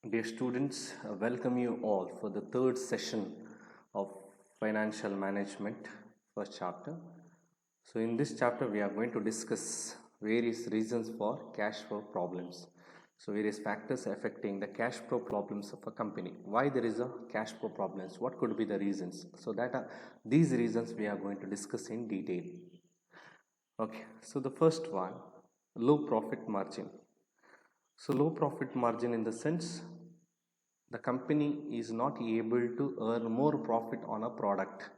Dear students, welcome you all for the third session of Financial Management, first chapter. So, in this chapter, we are going to discuss various reasons for cash flow problems. So, various factors affecting the cash flow problems of a company. Why there is a cash flow problems? What could be the reasons? So, these reasons we are going to discuss in detail. Okay, so the first one, low profit margin. So, low profit margin in the sense the company is not able to earn more profit on a product.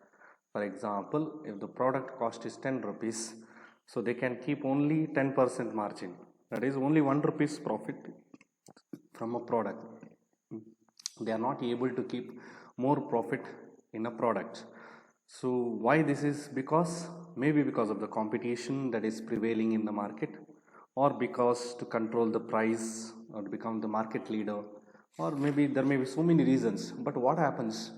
For example, if the product cost is 10 rupees, so they can keep only 10% margin. That is only 1 rupees profit from a product. They are not able to keep more profit in a product. So why this is? Because maybe because of the competition that is prevailing in the market, or because to control the price or to become the market leader, or maybe there may be so many reasons. But what happens?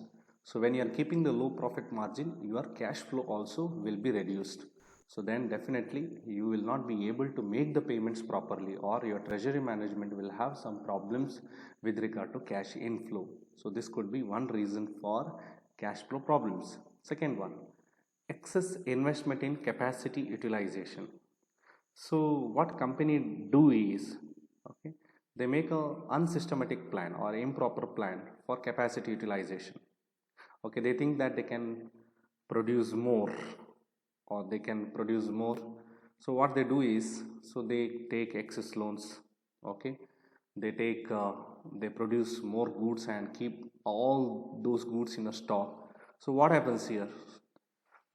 So when you are keeping the low profit margin, your cash flow also will be reduced. So then definitely you will not be able to make the payments properly, or your treasury management will have some problems with regard to cash inflow. So this could be one reason for cash flow problems. Second one, excess investment in capacity utilization. So what company do is, okay, they make a unsystematic plan or improper plan for capacity utilization. Okay, they think that they can produce more, or they can produce more. So what they do is, so they take excess loans. Okay, they produce more goods and keep all those goods in a stock. So what happens here?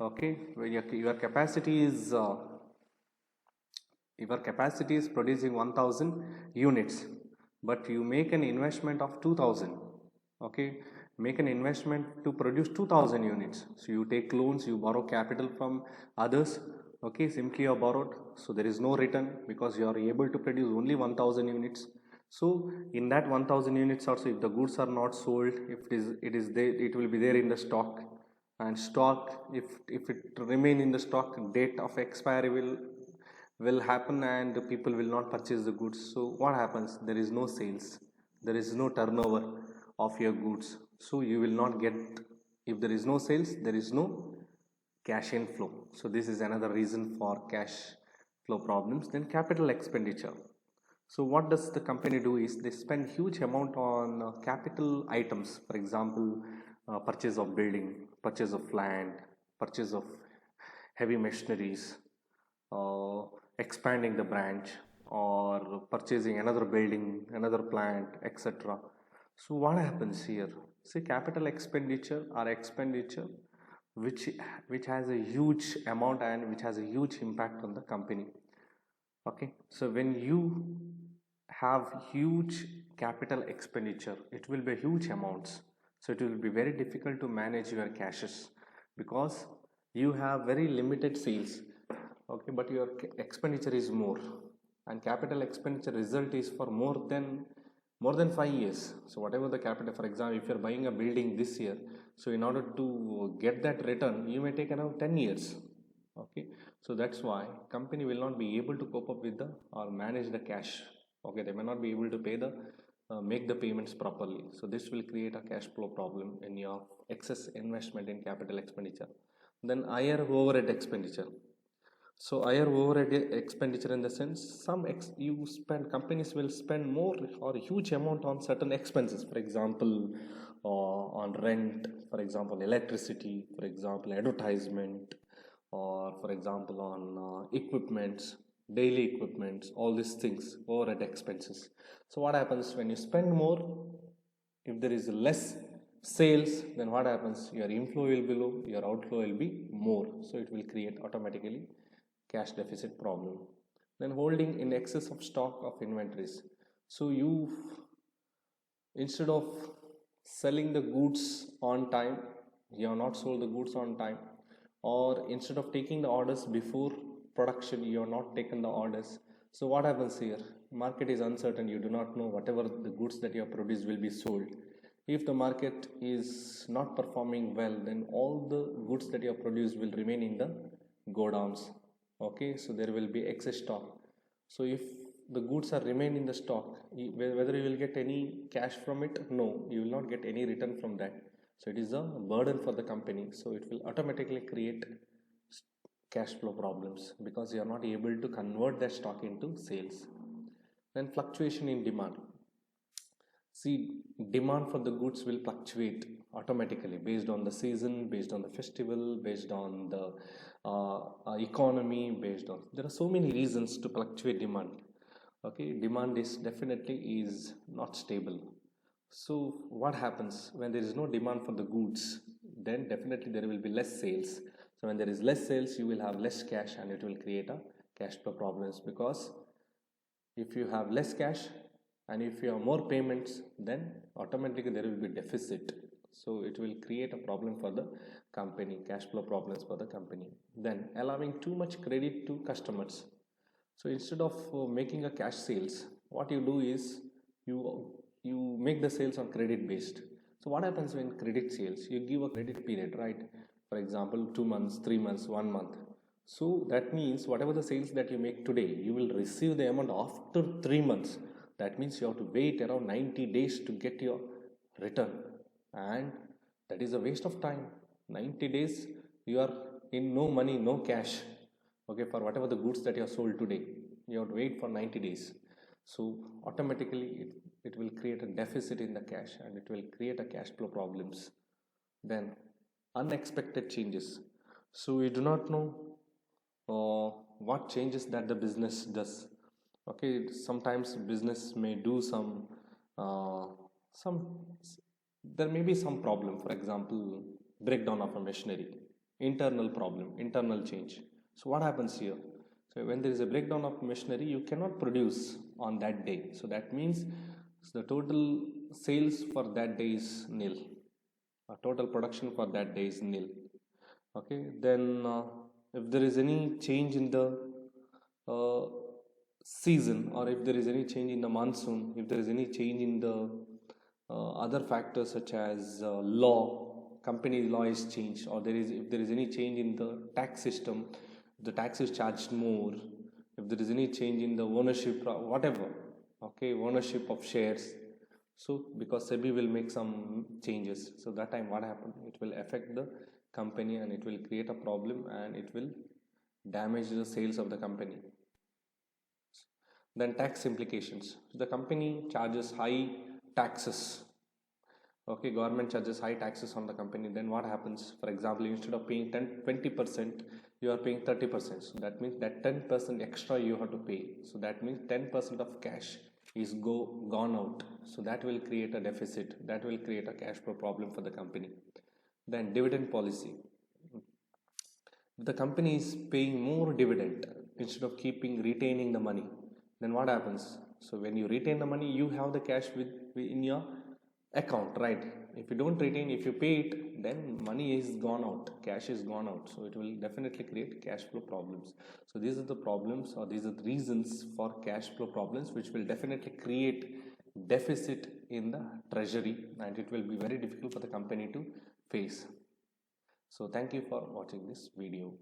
Okay, when your capacity is producing 1000 units, but you make an investment of 2000. Okay, make an investment to produce 2000 units. So you take loans, you borrow capital from others. Okay, simply you borrowed, so there is no return because you are able to produce only 1000 units. So in that 1000 units also, if the goods are not sold, if it is there, it will be there in the stock. And stock, if it remain in the stock, date of expiry will happen and people will not purchase the goods. So what happens? There is no sales, there is no turnover of your goods, so you will not get. If there is no sales, there is no cash inflow. So this is another reason for cash flow problems. Then capital expenditure. So what does the company do is they spend huge amount on capital items. For example, purchase of building, purchase of land, purchase of heavy machineries, uh, expanding the branch, or purchasing another building, another plant, etc. So what happens here? See, capital expenditure or expenditure which which has a huge amount and which has a huge impact on the company. Okay, so when you have huge capital expenditure, it will be huge amounts. So it will be very difficult to manage your cashes because you have very limited sales. Okay, but your expenditure is more, and capital expenditure result is for more than 5 years. So whatever the capital, for example, if you're buying a building this year, so in order to get that return, you may take around 10 years. Okay, so that's why company will not be able to cope up with the or manage the cash. Okay, they may not be able to pay the make the payments properly. So this will create a cash flow problem in your excess investment in capital expenditure. Then higher overhead expenditure. So higher overhead expenditure in the sense you spend, companies will spend more or huge amount on certain expenses. For example, on rent, for example, electricity, for example, advertisement, or for example on equipments, daily equipments, all these things, overhead expenses. So what happens when you spend more? If there is less sales, then what happens? Your inflow will be low, your outflow will be more. So it will create automatically cash deficit problem. Then holding in excess of stock of inventories. So you, instead of selling the goods on time, you have not sold the goods on time, or instead of taking the orders before production, you have not taken the orders. So what happens here? Market is uncertain, you do not know whatever the goods that you have produced will be sold. If the market is not performing well, then all the goods that you have produced will remain in the godowns. Okay, so there will be excess stock. So if the goods are remain in the stock, whether you will get any cash from it, no, you will not get any return from that. So it is a burden for the company, so it will automatically create cash flow problems because you are not able to convert that stock into sales. Then fluctuation in demand. See, demand for the goods will fluctuate automatically based on the season, based on the festival, based on the economy, based on, there are so many reasons to fluctuate demand. Okay, demand is definitely is not stable. So what happens when there is no demand for the goods? Then definitely there will be less sales. So when there is less sales, you will have less cash and it will create a cash flow problems, because if you have less cash and if you have more payments, then automatically there will be deficit. So it will create a problem for the company, cash flow problems for the company. Then allowing too much credit to customers. So instead of making a cash sales, what you do is you make the sales on credit based. So what happens when credit sales? You give a credit period, right? For example, 2 months, 3 months, 1 month. So that means whatever the sales that you make today, you will receive the amount after 3 months. That means you have to wait around 90 days to get your return, and that is a waste of time. 90 days you are in no money, no cash. Okay, for whatever the goods that you have sold today, you have to wait for 90 days. So automatically it will create a deficit in the cash and it will create a cash flow problems. Then unexpected changes. So we do not know what changes that the business does. Okay, sometimes business may do some there may be some problem, for example breakdown of a machinery, internal problem, internal change. So what happens here? So when there is a breakdown of machinery, you cannot produce on that day, so that means the total sales for that day is nil, total production for that day is nil. Okay, then if there is any change in the uh, season, or if there is any change in the monsoon, if there is any change in the other factors such as law, company law is changed, or if there is any change in the tax system, the tax is charged more, if there is any change in the ownership, whatever, okay, ownership of shares. So because SEBI will make some changes, so that time what happen, it will affect the company and it will create a problem and it will damage the sales of the company. Then tax implications. The company charges high taxes. Okay, government charges high taxes on the company. Then what happens? For example, instead of paying 20%, you are paying 30%. So that means that 10% extra you have to pay. So that means 10% of cash is gone out. So that will create a deficit. That will create a cash flow problem for the company. Then dividend policy. If the company is paying more dividend instead of retaining the money, then what happens? So when you retain the money, you have the cash in your account, right? If you don't retain, if you pay it, then money is gone out, cash is gone out, so it will definitely create cash flow problems. So these are the problems, or these are the reasons for cash flow problems, which will definitely create deficit in the treasury, and it will be very difficult for the company to face. So thank you for watching this video.